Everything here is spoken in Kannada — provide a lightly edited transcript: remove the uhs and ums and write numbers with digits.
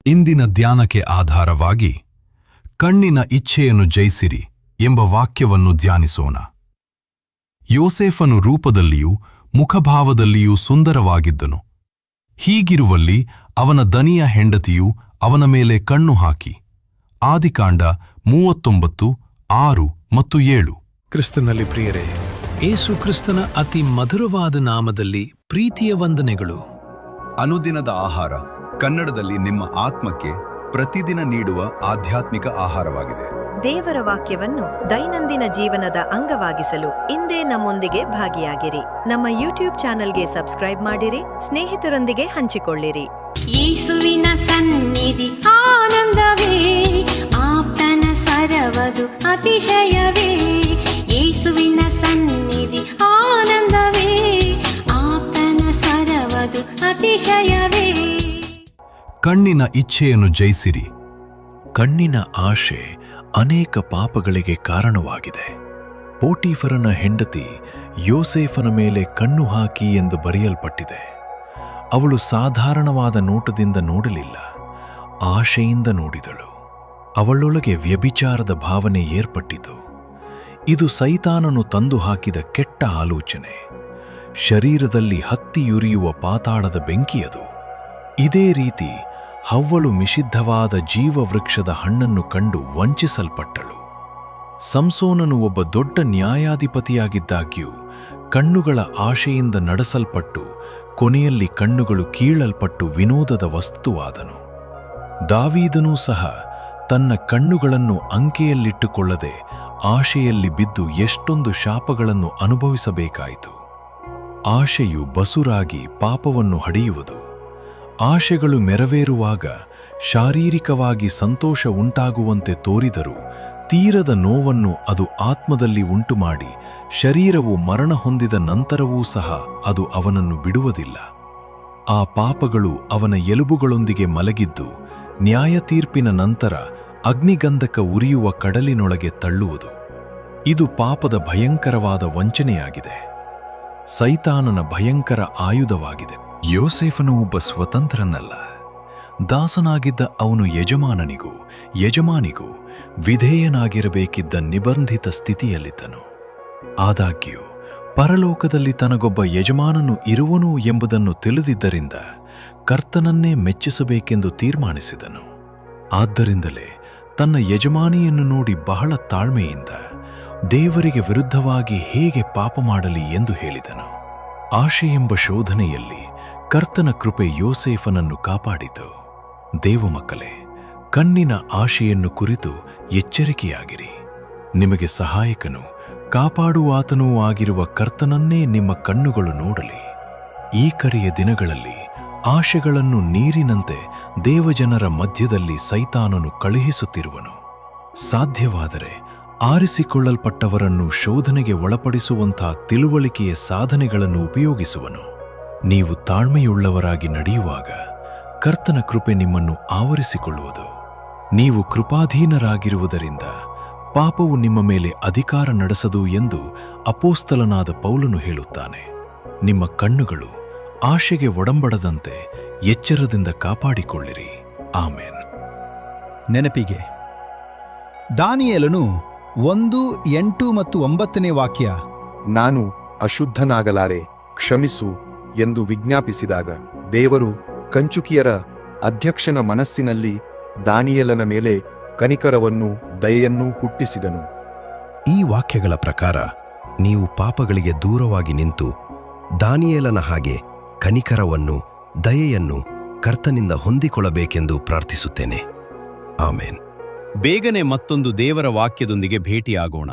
ಇಂದಿನ ಧ್ಯಾನಕ್ಕೆ ಆಧಾರವಾಗಿ ಕಣ್ಣಿನ ಇಚ್ಛೆಯನ್ನು ಜಯಿಸಿರಿ ಎಂಬ ವಾಕ್ಯವನ್ನು ಧ್ಯಾನಿಸೋಣ. ಯೋಸೇಫನು ರೂಪದಲ್ಲಿಯೂ ಮುಖಭಾವದಲ್ಲಿಯೂ ಸುಂದರವಾಗಿದ್ದನು. ಹೀಗಿರುವಲ್ಲಿ ಅವನ ದನಿಯ ಹೆಂಡತಿಯು ಅವನ ಮೇಲೆ ಕಣ್ಣು ಹಾಕಿ. ಆದಿಕಾಂಡ 39:6 ಮತ್ತು 7. ಕ್ರಿಸ್ತನಲ್ಲಿ ಪ್ರಿಯರೇ, ಏಸು ಕ್ರಿಸ್ತನ ಅತಿ ಮಧುರವಾದ ನಾಮದಲ್ಲಿ ಪ್ರೀತಿಯ ವಂದನೆಗಳು. ಅನುದಿನದ ಆಹಾರ ಕನ್ನಡದಲ್ಲಿ ನಿಮ್ಮ ಆತ್ಮಕ್ಕೆ ಪ್ರತಿದಿನ ನೀಡುವ ಆಧ್ಯಾತ್ಮಿಕ ಆಹಾರವಾಗಿದೆ. ದೇವರ ವಾಕ್ಯವನ್ನು ದೈನಂದಿನ ಜೀವನದ ಅಂಗವಾಗಿಸಲು ಇಂದೇ ನಮ್ಮೊಂದಿಗೆ ಭಾಗಿಯಾಗಿರಿ. ನಮ್ಮ ಯೂಟ್ಯೂಬ್ ಚಾನೆಲ್ಗೆ ಸಬ್ಸ್ಕ್ರೈಬ್ ಮಾಡಿರಿ, ಸ್ನೇಹಿತರೊಂದಿಗೆ ಹಂಚಿಕೊಳ್ಳಿರಿ. ಯೇಸುವಿನ ಸನ್ನಿಧಿ ಆನಂದವೇ, ಆಪ್ತನ ಸ್ವರವದು ಅತಿಶಯವೇ. ಯೇಸುವಿನ ಸನ್ನಿಧಿ ಆನಂದವೇ, ಆಪ್ತನ ಸ್ವರವದು ಅತಿಶಯವೇ. ಕಣ್ಣಿನ ಇಚ್ಛೆಯನ್ನು ಜಯಿಸಿರಿ. ಕಣ್ಣಿನ ಆಶೆ ಅನೇಕ ಪಾಪಗಳಿಗೆ ಕಾರಣವಾಗಿದೆ. ಪೋಟೀಫರನ ಹೆಂಡತಿ ಯೋಸೇಫನ ಮೇಲೆ ಕಣ್ಣು ಹಾಕಿ ಎಂದು ಬರೆಯಲ್ಪಟ್ಟಿದೆ. ಅವಳು ಸಾಧಾರಣವಾದ ನೋಟದಿಂದ ನೋಡಲಿಲ್ಲ, ಆಶೆಯಿಂದ ನೋಡಿದಳು. ಅವಳೊಳಗೆ ವ್ಯಭಿಚಾರದ ಭಾವನೆ ಏರ್ಪಟ್ಟಿತು. ಇದು ಸೈತಾನನು ತಂದು ಹಾಕಿದ ಕೆಟ್ಟ ಆಲೋಚನೆ. ಶರೀರದಲ್ಲಿ ಹತ್ತಿಯುರಿಯುವ ಪಾತಾಳದ ಬೆಂಕಿಯದು. ಇದೇ ರೀತಿ ಹವ್ವಳು ನಿಷಿದ್ಧವಾದ ಜೀವವೃಕ್ಷದ ಹಣ್ಣನ್ನು ಕಂಡು ವಂಚಿಸಲ್ಪಟ್ಟಳು. ಸಂಸೋನನು ಒಬ್ಬ ದೊಡ್ಡ ನ್ಯಾಯಾಧಿಪತಿಯಾಗಿದ್ದಾಗ್ಯೂ ಕಣ್ಣುಗಳ ಆಶೆಯಿಂದ ನಡೆಸಲ್ಪಟ್ಟು ಕೊನೆಯಲ್ಲಿ ಕಣ್ಣುಗಳು ಕೀಳಲ್ಪಟ್ಟು ವಿನೋದದ ವಸ್ತುವಾದನು. ದಾವೀದನೂ ಸಹ ತನ್ನ ಕಣ್ಣುಗಳನ್ನು ಅಂಕೆಯಲ್ಲಿಟ್ಟುಕೊಳ್ಳದೆ ಆಶೆಯಲ್ಲಿ ಬಿದ್ದು ಎಷ್ಟೊಂದು ಶಾಪಗಳನ್ನು ಅನುಭವಿಸಬೇಕಾಯಿತು. ಆಶೆಯು ಬಸುರಾಗಿ ಪಾಪವನ್ನು ಹಡೆಯುವುದು. ಆಶೆಗಳು ನೆರವೇರುವಾಗ ಶಾರೀರಿಕವಾಗಿ ಸಂತೋಷ ಉಂಟಾಗುವಂತೆ ತೋರಿದರೂ ತೀರದ ನೋವನ್ನು ಅದು ಆತ್ಮದಲ್ಲಿ ಉಂಟುಮಾಡಿ ಶರೀರವು ಮರಣ ಹೊಂದಿದ ನಂತರವೂ ಸಹ ಅದು ಅವನನ್ನು ಬಿಡುವುದಿಲ್ಲ. ಆ ಪಾಪಗಳು ಅವನ ಎಲುಬುಗಳೊಂದಿಗೆ ಮಲಗಿದ್ದು ನ್ಯಾಯತೀರ್ಪಿನ ನಂತರ ಅಗ್ನಿಗಂಧಕ ಉರಿಯುವ ಕಡಲಿನೊಳಗೆ ತಳ್ಳುವುದು. ಇದು ಪಾಪದ ಭಯಂಕರವಾದ ವಂಚನೆಯಾಗಿದೆ, ಸೈತಾನನ ಭಯಂಕರ ಆಯುಧವಾಗಿದೆ. ಯೋಸೇಫನು ಒಬ್ಬ ಸ್ವತಂತ್ರನಲ್ಲ. ದಾಸನಾಗಿದ್ದ ಅವನು ಯಜಮಾನಿಗೂ ವಿಧೇಯನಾಗಿರಬೇಕಿದ್ದ ನಿಬಂಧಿತ ಸ್ಥಿತಿಯಲ್ಲಿದ್ದನು. ಆದಾಗ್ಯೂ ಪರಲೋಕದಲ್ಲಿ ತನಗೊಬ್ಬ ಯಜಮಾನನು ಇರುವನು ಎಂಬುದನ್ನು ತಿಳಿದಿದ್ದರಿಂದ ಕರ್ತನನ್ನೇ ಮೆಚ್ಚಿಸಬೇಕೆಂದು ತೀರ್ಮಾನಿಸಿದನು. ಆದ್ದರಿಂದಲೇ ತನ್ನ ಯಜಮಾನಿಯನ್ನು ನೋಡಿ ಬಹಳ ತಾಳ್ಮೆಯಿಂದ ದೇವರಿಗೆ ವಿರುದ್ಧವಾಗಿ ಹೇಗೆ ಪಾಪ ಮಾಡಲಿ ಎಂದು ಹೇಳಿದನು. ಆಶೆಯೆಂಬ ಶೋಧನೆಯಲ್ಲಿ ಕರ್ತನ ಕೃಪೆ ಯೋಸೇಫನನ್ನು ಕಾಪಾಡಿತು. ದೇವಮಕ್ಕಳೇ, ಕಣ್ಣಿನ ಆಶೆಯನ್ನು ಕುರಿತು ಎಚ್ಚರಿಕೆಯಾಗಿರಿ. ನಿಮಗೆ ಸಹಾಯಕನೂ ಕಾಪಾಡುವಾತನೂ ಆಗಿರುವ ಕರ್ತನನ್ನೇ ನಿಮ್ಮ ಕಣ್ಣುಗಳು ನೋಡಲಿ. ಈ ಕಡೆಯ ದಿನಗಳಲ್ಲಿ ಆಶೆಗಳನ್ನು ನೀರಿನಂತೆ ದೇವಜನರ ಮಧ್ಯದಲ್ಲಿ ಸೈತಾನನು ಕಳುಹಿಸುತ್ತಿರುವನು. ಸಾಧ್ಯವಾದರೆ ಆರಿಸಿಕೊಳ್ಳಲ್ಪಟ್ಟವರನ್ನು ಶೋಧನೆಗೆ ಒಳಪಡಿಸುವಂಥ ತಿಳುವಳಿಕೆಯ ಸಾಧನೆಗಳನ್ನು ಉಪಯೋಗಿಸುವನು. ನೀವು ತಾಳ್ಮೆಯುಳ್ಳವರಾಗಿ ನಡೆಯುವಾಗ ಕರ್ತನ ಕೃಪೆ ನಿಮ್ಮನ್ನು ಆವರಿಸಿಕೊಳ್ಳುವುದು. ನೀವು ಕೃಪಾಧೀನರಾಗಿರುವುದರಿಂದ ಪಾಪವು ನಿಮ್ಮ ಮೇಲೆ ಅಧಿಕಾರ ನಡೆಸದು ಎಂದು ಅಪೋಸ್ತಲನಾದ ಪೌಲನು ಹೇಳುತ್ತಾನೆ. ನಿಮ್ಮ ಕಣ್ಣುಗಳು ಆಶೆಗೆ ಒಡಂಬಡದಂತೆ ಎಚ್ಚರದಿಂದ ಕಾಪಾಡಿಕೊಳ್ಳಿರಿ. ಆಮೇನ್. ನೆನಪಿಗೆ, ದಾನಿಯೇಲನು 1:8 ಮತ್ತು 9ನೇ ವಾಕ್ಯ, ನಾನು ಅಶುದ್ಧನಾಗಲಾರೆ, ಕ್ಷಮಿಸು ಎಂದು ವಿಜ್ಞಾಪಿಸಿದಾಗ ದೇವರು ಕಂಚುಕಿಯರ ಅಧ್ಯಕ್ಷನ ಮನಸ್ಸಿನಲ್ಲಿ ದಾನಿಯೇಲನ ಮೇಲೆ ಕನಿಕರವನ್ನೂ ದಯೆಯನ್ನೂ ಹುಟ್ಟಿಸಿದನು. ಈ ವಾಕ್ಯಗಳ ಪ್ರಕಾರ ನೀವು ಪಾಪಗಳಿಗೆ ದೂರವಾಗಿ ನಿಂತು ದಾನಿಯೇಲನ ಹಾಗೆ ಕನಿಕರವನ್ನು ದಯೆಯನ್ನು ಕರ್ತನಿಂದ ಹೊಂದಿಕೊಳ್ಳಬೇಕೆಂದು ಪ್ರಾರ್ಥಿಸುತ್ತೇನೆ. ಆಮೇನ್. ಬೇಗನೆ ಮತ್ತೊಂದು ದೇವರ ವಾಕ್ಯದೊಂದಿಗೆ ಭೇಟಿಯಾಗೋಣ.